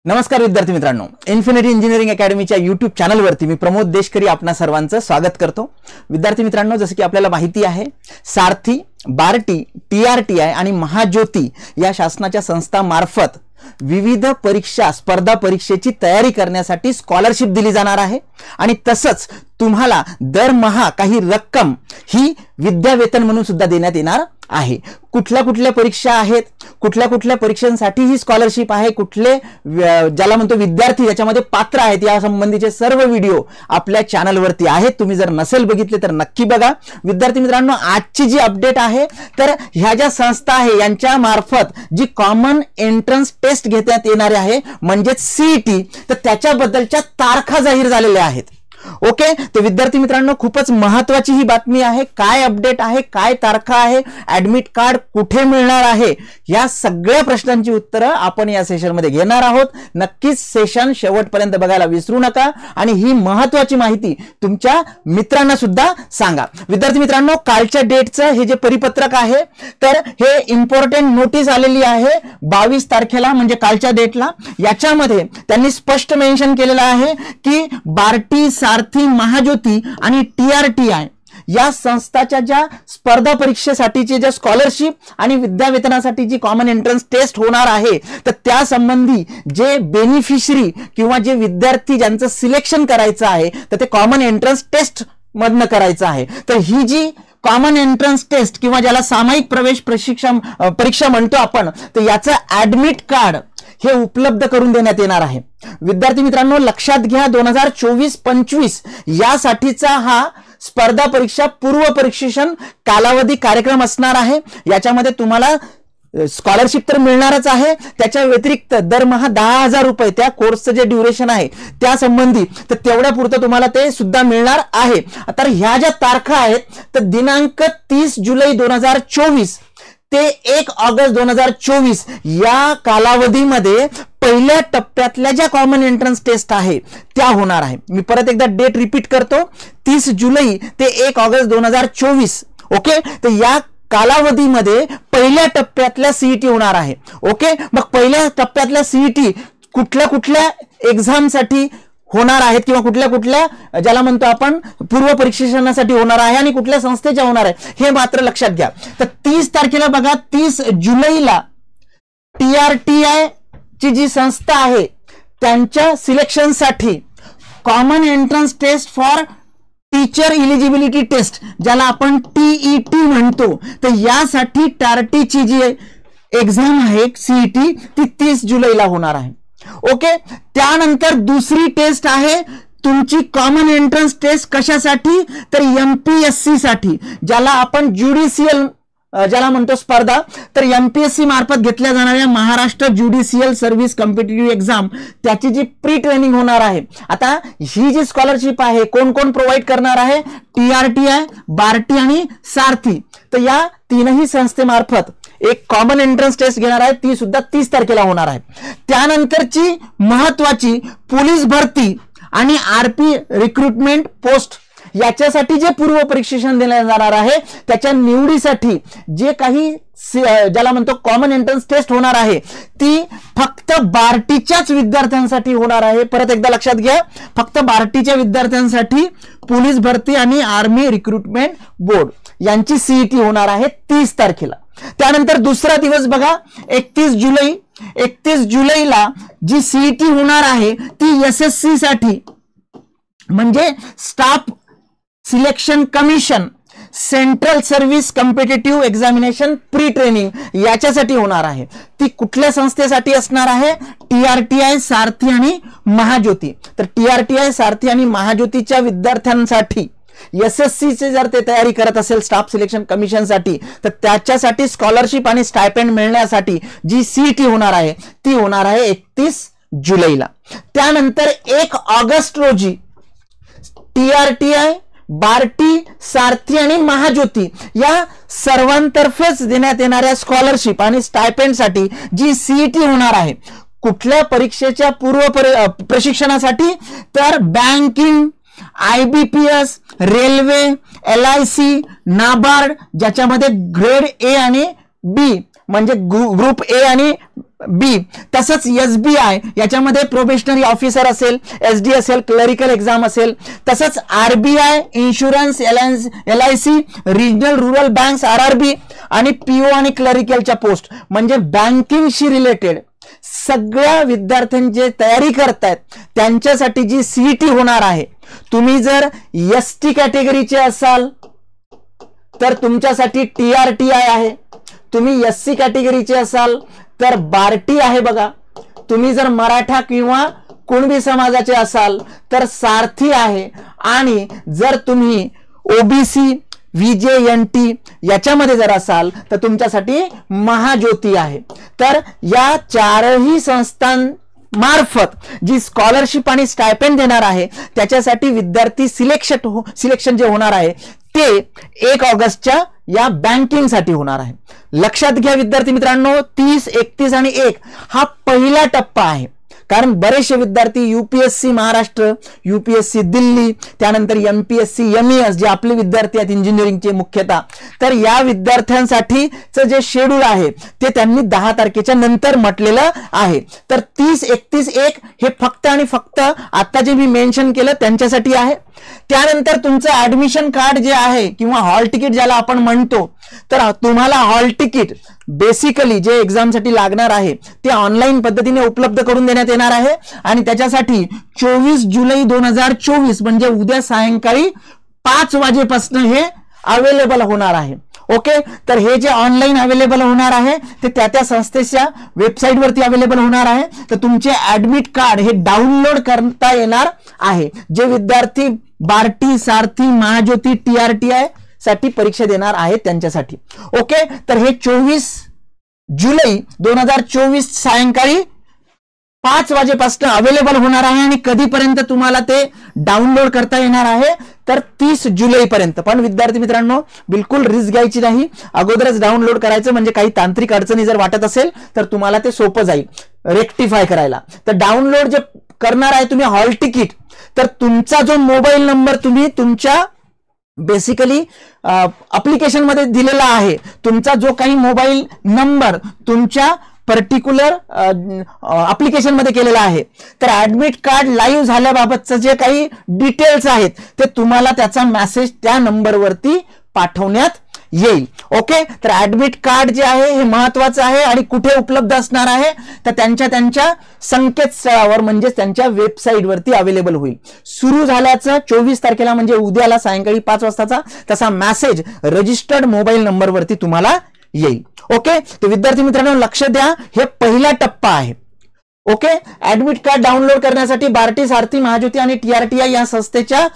नमस्कार विद्यार्थी मित्रांनो, इन्फिनिटी इंजिनिअरिंग अकॅडमीच्या यूट्यूब चॅनलवरती मी प्रमोद देशकरी आपणा सर्वांचं स्वागत करतो। विद्यार्थी मित्रांनो, जसं की आपल्याला माहिती आहे, सारथी, बार्टी, TRTI आणि महाज्योती या शासनाच्या संस्थांमार्फत विविध परीक्षा स्पर्धा परीक्षेची तयारी करण्यासाठी स्कॉलरशिप दिली जाणार आहे आणि तसंच तुम्हाला दरमहा काही रक्कम ही विद्यावेतन म्हणून सुद्धा देण्यात येणार आहे। कुठल्या कुठल्या परीक्षा आहेत, कुठल्या कुठल्या परीक्षांसाठी ही स्कॉलरशिप आहे, कुठले ज्याला म्हणतो विद्यार्थी याच्यामध्ये पात्र आहेत, या संबंधीचे सर्व व्हिडिओ आपल्या चॅनलवरती आहेत। तुम्ही जर नसेल बघितले तर नक्की बघा। विद्यार्थी मित्रांनो, आजची जी अपडेट आहे तर ह्या ज्या संस्था आहे यांच्या मार्फत जी कॉमन एंट्रन्स टेस्ट घेण्यात येणार आहे म्हणजे CET, तर त्याच्याबद्दलच्या तारखा जाहीर झालेल्या आहेत। ओके, तर विद्यार्थी मित्रांनो, खूपच महत्त्वाची ही बातमी आहे। काय अपडेट आहे, काय तारखा आहे, ऍडमिट कार्ड कुठे मिळणार आहे, या सगळ्या प्रश्नांची उत्तरं आपण या सेशनमध्ये घेणार आहोत। नक्कीच सेशन शेवटपर्यंत बघायला विसरू नका आणि ही महत्त्वाची माहिती तुमच्या मित्रांना सुद्धा सांगा। विद्यार्थी मित्रांनो, कालच्या डेटचं हे जे परिपत्रक आहे तर हे इम्पॉर्टंट नोटीस आलेली आहे 22 तारखेला, म्हणजे कालच्या डेटला। याच्यामध्ये त्यांनी स्पष्ट मेन्शन केलेलं आहे की बार्टी, सारथी, महाज्योती आणि TRTI या संस्थाच्या ज्या स्पर्धा परीक्षेसाठीचे ज्या स्कॉलरशिप आणि विद्यावेतनासाठी जी कॉमन एंट्रन्स टेस्ट होणार आहे तर त्या संबंधी जे बेनिफिशरी किंवा जे विद्यार्थी ज्यांचं सिलेक्शन करायचं आहे तर ते कॉमन एंट्रन्स टेस्ट मधनं करायचं आहे। तर ही जी कॉमन एंट्रन्स टेस्ट किंवा ज्याला सामायिक प्रवेश परीक्षा म्हणतो आपण, तर याचं ऍडमिट कार्ड हे उपलब्ध करून देण्यात येणार आहे। विद्यार्थी मित्रांनो, लक्षात घ्या, 2024-25 यासाठीचा हा स्पर्धा परीक्षा पूर्व परीक्षण कालावधी कार्यक्रम असणार आहे। याच्यामध्ये तुम्हाला स्कॉलरशिप तर मिळणारच आहे, त्याच्या व्यतिरिक्त दरमहा 10,000 रुपये त्या कोर्सचं जे ड्युरेशन आहे त्या संबंधी तर तेवढ्या पुरतं तुम्हाला ते सुद्धा मिळणार आहे। तर ह्या ज्या तारखा आहेत तर दिनांक 30 जुलै 2024 ते 1 ऑगस्ट 2024 या कालावधीमध्ये पहिल्या टप्प्यातल्या ज्या कॉमन एंट्रन्स टेस्ट आहे त्या होणार आहे। मी परत एकदा डेट रिपीट करतो, 30 जुलै ते 1 ऑगस्ट 2024। ओके, तर या कालावधीमध्ये पहिल्या टप्प्यातल्या CET होणार आहे। ओके, मग पहिल्या टप्प्यातल्या CET कुठल्या कुठल्या एक्झामसाठी होणार आहेत किंवा कुठल्या कुठल्या ज्याला म्हणतो आपण पूर्व परीक्षणासाठी होणार आहे आणि कुठल्या संस्थेच्या होणार आहे हे मात्र लक्षात घ्या। तर 30 तारखेला बघा, 30 जुलैला TRTI ची जी संस्था आहे त्यांच्या सिलेक्शनसाठी common entrance test for teacher eligibility test ज्याला आपण TET म्हणतो, तर यासाठी TRT ची जी एक्झाम आहे CET ती 30 जुलैला होणार आहे। ओके, त्यानंतर दुसरी टेस्ट आहे तुमची कॉमन एंट्रन्स टेस्ट कशासाठी, तर MPSC साठी, ज्याला आपण ज्युडिशियल ज्याला म्हणतो स्पर्धा, तर MPSC मार्फत घेतल्या जाणाऱ्या Maharashtra judicial service competitive exam त्याची जी प्री ट्रेनिंग होणार आहे। आता ही जी स्कॉलरशिप आहे कोण कोण प्रोव्हाइड करणार आहे, TRTI, बार्टी आणि सारथी, तर या तीनही संस्थेमार्फत एक कॉमन एंट्रन्स टेस्ट घेणार आहे, ती सुद्धा 30 तारखेला होणार आहे। त्यानंतरची महत्वाची पोलीस भरती आणि RP रिक्रुटमेंट पोस्ट याच्यासाठी जे पूर्व परीक्षण देण्यात जाणार आहे त्याच्या निवडीसाठी जे काही ज्याला म्हणतो कॉमन एंट्रन्स टेस्ट होणार आहे ती फक्त बार्टीच्याच विद्यार्थ्यांसाठी होणार आहे। परत एकदा लक्षात घ्या, फक्त बार्टीच्या विद्यार्थ्यांसाठी पोलीस भरती आणि आर्मी रिक्रुटमेंट बोर्ड यांची CET होणार आहे 30 तारखेला। त्यानंतर दुसरा दिवस बघा, 31 जुलै। 31 जुलैला जी CET होणार आहे ती SSC साठी म्हणजे staff selection commission central service competitive examination pre training याच्यासाठी होणार आहे। ती कुठल्या संस्थेसाठी असणार आहे, TRTI, सारथी आणि महाज्योती। तर TRTI, सारथी आणि महाज्योतीच्या विद्यार्थ्यांसाठी SSC चे जर ते तयारी करत असेल स्टाफ सिलेक्शन कमिशन साठी, तर त्याच्यासाठी स्कॉलरशिप आणि स्टायपेंड मिळण्यासाठी जी CET होणार आहे ती होणार आहे 31 जुलैला। त्यानंतर 1 ऑगस्ट रोजी TRTI, बार्टी, सारथी आणि महाज्योती या सर्वांतर्फेच देण्यात येणाऱ्या स्कॉलरशिप आणि स्टायपेंडसाठी जी CET होणार आहे कुठल्या परीक्षेच्या पूर्व प्रशिक्षणासाठी, तर banking, IBPS, railway, LIC, NABARD ज्याच्यामध्ये ग्रेड A आणि B म्हणजे ग्रुप ए आणि बी, तसंच SBI याच्यामध्ये प्रोबेशनरी ऑफिसर असेल, SD असेल, क्लरिकल एक्झाम असेल, तसंच RBI insurance, LIC, regional rural banks RRB आणि PO आणि क्लरिकलच्या पोस्ट म्हणजे बँकिंगशी रिलेटेड सगळ्या विद्यार्थ्यांची तयारी करतायत त्यांच्यासाठी जी CET होणार आहे. तुम्ही जर ST कॅटेगरीचे असाल तर तुमच्यासाठी TRTI आहे. तुम्ही SC कॅटेगरीचे असाल तर बार्टी आहे बघा. तुम्ही जर मराठा किंवा कुणबी समाजाचे असाल तर सारथी आहे. आणि जर तुम्ही OBC VJNT याच्यामध्ये जर असाल तर तुमच्यासाठी महाज्योती आहे. तर या चारही संस्थांमार्फत जी स्कॉलरशिप आणि स्टायपेंड देणार आहे त्याच्यासाठी विद्यार्थी सिलेक्शन जे होणार आहे ते 1 ऑगस्टच्या या बँकिंग साठी होणार आहे. लक्षात घ्या विद्यार्थी मित्रांनो, 30, 31 आणि 1 हा पहिला टप्पा आहे. कारण बरेचसे विद्यार्थी UPSC महाराष्ट्र, UPSC दिल्ली, त्यानंतर MPSC MES जे आपले विद्यार्थी आहेत इंजिनिअरिंगचे मुख्यतः, तर या विद्यार्थ्यांसाठीचं जे शेड्यूल आहे ते त्यांनी 10 तारखेच्या नंतर म्हटलेलं आहे. तर 30, 31, 1 हे फक्त आणि फक्त आता जे मी मेन्शन केलं त्यांच्यासाठी आहे. त्यानंतर तुमचं ऍडमिशन कार्ड जे आहे किंवा हॉल तिकीट ज्याला आपण म्हणतो, तर तुम्हाला हॉल तिकीट बेसिकली जे एक्झामसाठी लागणार आहे ते ऑनलाईन पद्धतीने उपलब्ध करून देण्यात येणार आहे. आणि त्याच्यासाठी 24 जुलै 2024 म्हणजे उद्या सायंकाळी 5 वाजेपासून हे अवेलेबल होणार आहे. ओके, तर हे जे ऑनलाईन अवेलेबल होणार आहे ते त्या संस्थेच्या वेबसाईटवरती अवेलेबल होणार आहे. तर तुमचे ऍडमिट कार्ड हे डाउनलोड करता येणार आहे जे विद्यार्थी बार्टी, सारथी, महाज्योती, TRTI साठी परीक्षा देणार आहेत त्यांच्यासाठी. ओके, तर हे 24 जुलै 2024 सायंकाळी 5 वाजेपासून अवेलेबल होणार आहे. आणि कधीपर्यंत तुम्हाला ते डाउनलोड करता येणार आहे तर 30 जुलैपर्यंत. पण विद्यार्थी मित्रांनो बिलकुल रिस्क घ्यायची नाही, अगोदरच डाउनलोड करायचं म्हणजे काही तांत्रिक अडचणी जर वाटत असेल तर तुम्हाला ते सोपं जाईल रेक्टिफाय करायला. तर डाउनलोड जे करणार आहे तुम्ही हॉल तिकीट, तर तुमचा जो मोबाईल नंबर तुम्ही तुमच्या बेसिकली ऍप्लिकेशन मध्ये दिलेला आहे, तुमचा जो काही मोबाईल नंबर तुमच्या पर्टिक्युलर ऍप्लिकेशन मध्ये केलेला आहे, तर ऍडमिट कार्ड लाईव्ह झाल्याबाबतचं जे काही डिटेल्स आहेत ते तुम्हाला त्याचा मेसेज त्या नंबरवरती पाठवण्यात येईल. ओके, तर ऍडमिट कार्ड जे आहे हे महत्वाचं आहे आणि कुठे उपलब्ध असणार आहे तर त्यांच्या संकेतस्थळावर म्हणजे त्यांच्या वेबसाईटवरती अवेलेबल होईल. सुरू झाल्याचं 24 तारखेला म्हणजे उद्याला सायंकाळी 5 वाजताचा तसा मेसेज रजिस्टर्ड मोबाईल नंबरवरती तुम्हाला येईल. ओके, तर विद्यार्थी मित्रांनो लक्ष द्या, हे पहिला टप्पा आहे. ओके, ऍडमिट कार्ड डाउनलोड करण्यासाठी बार्टी, सारथी, महाज्योती आणि TRTI या संस्थेच्या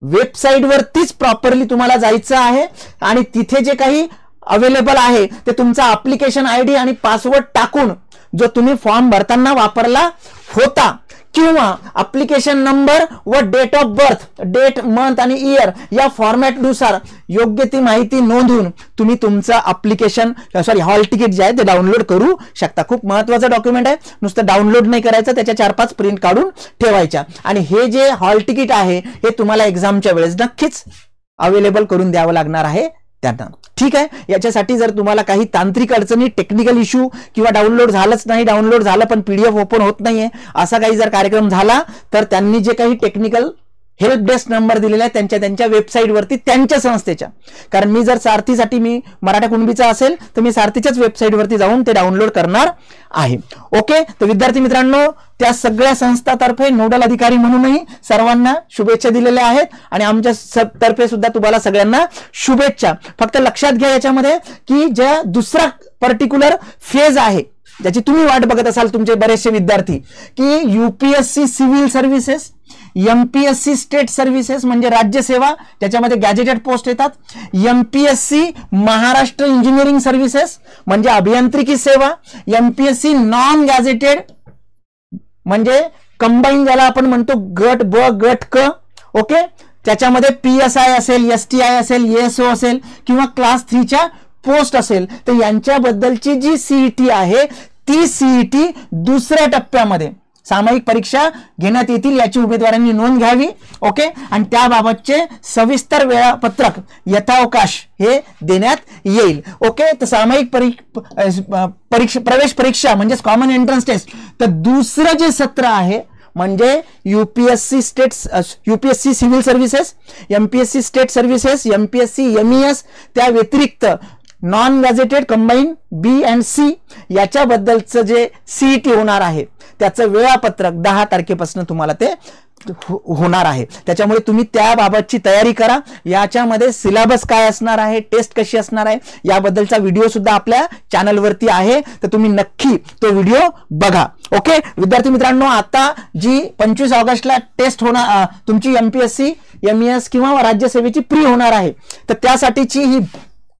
वेबसाईट वरतीच प्रॉपरली तुम्हाला जायचं आहे. आणि तिथे जे काही अवेलेबल आहे ते तुमचा ऍप्लिकेशन ID आणि पासवर्ड टाकून जो तुम्ही फॉर्म भरताना वापरला होता किंवा ऍप्लिकेशन नंबर व date of birth, date, month आणि इयर या फॉर्मॅटनुसार योग्य ती माहिती नोंदवून तुम्ही तुमचं ऍप्लिकेशन हॉल तिकीट जे आहे ते डाउनलोड करू शकता. खूप महत्त्वाचं डॉक्युमेंट आहे, नुसतं डाउनलोड नाही करायचं, त्याच्या 4-5 प्रिंट काढून ठेवायच्या. आणि हे जे हॉल तिकीट आहे हे तुम्हाला एक्झामच्या वेळेस नक्कीच अवेलेबल करून द्यावं लागणार आहे त्यांना. ठीक आहे, याच्यासाठी जर तुम्हाला काही तांत्रिक अडचणी, टेक्निकल इश्यू किंवा डाउनलोड झालंच नाही, डाउनलोड झालं पण PDF ओपन होत नाहीये, असा काही जर कार्यक्रम झाला तर त्यांनी जे काही टेक्निकल हेल्प डेस्क नंबर दिलेला आहे त्यांच्या वेबसाईटवरती त्यांच्या संस्थेच्या, कारण मी जर सारथीसाठी मी मराठा कुणबीचा असेल तर मी सारथीच्याच वेबसाईटवरती जाऊन ते डाउनलोड करणार आहे. ओके, तर विद्यार्थी मित्रांनो त्या सगळ्या संस्थातर्फे नोडल अधिकारी म्हणूनही सर्वांना शुभेच्छा दिलेल्या आहेत आणि आमच्या तर्फे सुद्धा तुम्हाला सगळ्यांना शुभेच्छा. फक्त लक्षात घ्या याच्यामध्ये की ज्या दुसरा पर्टिक्युलर फेज आहे ज्याची तुम्ही वाट बघत असाल तुमचे बरेचसे विद्यार्थी, की UPSC civil services, MPSC state services म्हणजे राज्यसेवा त्याच्यामध्ये गॅजेटेड पोस्ट येतात, MPSC महाराष्ट्र इंजिनिअरिंग सर्व्हिसेस म्हणजे अभियांत्रिकी सेवा, MPSC नॉन गॅजेटेड म्हणजे कंबाईन ज्याला आपण म्हणतो गट ब गट क. ओके, त्याच्यामध्ये PSI असेल, STI असेल, ASO असेल किंवा क्लास 3च्या पोस्ट असेल, तर यांच्याबद्दलची जी CET आहे ती CET दुसऱ्या टप्प्यामध्ये सामायिक परीक्षा घेण्यात येतील याची उमेदवारांनी नोंद घ्यावी. ओके, आणि त्याबाबतचे सविस्तर वेळापत्रक यथावकाश हे देण्यात येईल. ओके, तर सामायिक प्रवेश परीक्षा म्हणजे कॉमन एंट्रन्स टेस्ट, तर दुसरं जे सत्र आहे म्हणजे UPSC civil services, MPSC state services, MPSC MES, त्या व्यतिरिक्त नॉन गॅझेटेड कंबाईन B&C याच्याबद्दलचं जे CET होणार आहे त्याचं वेळापत्रक 10 तारखेपासून तुम्हाला ते होणार आहे. त्याच्यामुळे तुम्ही त्याबाबतची तयारी करा. याच्यामध्ये सिलेबस काय असणार आहे, टेस्ट कशी असणार आहे याबद्दलचा व्हिडिओ सुद्धा आपल्या चॅनलवरती आहे, तर तुम्ही नक्की तो व्हिडिओ बघा. ओके विद्यार्थी मित्रांनो, आता जी 25 ऑगस्टला टेस्ट होणार तुमची MPSC MES किंवा राज्यसेवेची प्री होणार आहे, तर त्यासाठीची ही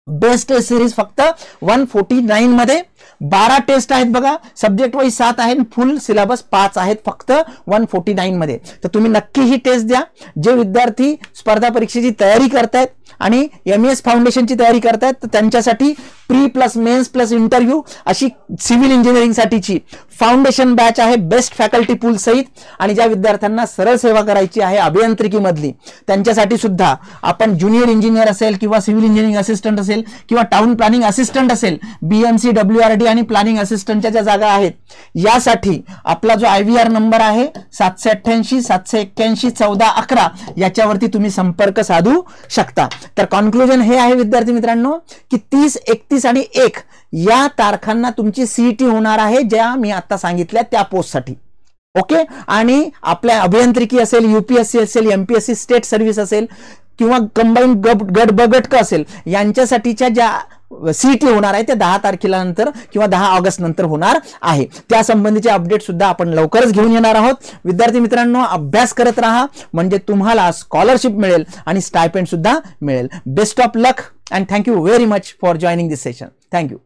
बेस्ट टेस्ट सिरीज फक्त 149 मध्ये 12 टेस्ट आहेत बघा, सब्जेक्ट वाईज 7 आहेत, फुल सिलेबस 5 आहेत फक्त 149 मध्ये. तर तुम्ही नक्की ही टेस्ट द्या. जे विद्यार्थी स्पर्धा परीक्षेची तयारी करतायत आणि MES फाउंडेशनची तयारी करतायत तर त्यांच्यासाठी pre plus mains plus interview अशी सिव्हिल इंजिनिअरिंग साठीची फाउंडेशन बॅच आहे बेस्ट फॅकल्टी पूल सहित. आणि ज्या विद्यार्थ्यांना सरळ सेवा करायची आहे अभियांत्रिकी मधली त्यांच्यासाठी सुद्धा आपण ज्युनियर इंजिनियर असेल किंवा सिव्हिल इंजिनिअरिंग असिस्टंट असेल किंवा टाउन प्लॅनिंग असिस्टंट असेल, BMC WRD आणि प्लॅनिंग असिस्टंटच्या ज्या जागा आहेत यासाठी आपला जो IVR नंबर आहे 788 781 1411 याच्यावरती तुम्ही संपर्क साधू शकता. तर कॉन्क्लुजन हे आहे विद्यार्थी मित्रांनो की 30, 31 आणि 1 या तारखांना तुमची CET होणार आहे ज्या मी आता सांगितल्या त्या पोस्टसाठी. ओके, आणि आपल्या अभियांत्रिकी असेल, UPSC असेल, MPSC स्टेट सर्व्हिस असेल किंवा कंबाईन गट ब गट असेल यांच्यासाठीच्या ज्या CET होणार आहे ते 10 तारखेला नंतर किंवा 10 ऑगस्ट नंतर होणार आहे. त्या संबंधीचे अपडेट सुद्धा आपण लवकरच घेऊन येणार आहोत. विद्यार्थी मित्रांनो, अभ्यास करत राहा म्हणजे तुम्हाला स्कॉलरशिप मिळेल आणि स्टायपेंड सुद्धा मिळेल. Best of luck and thank you very much for joining this session. Thank you.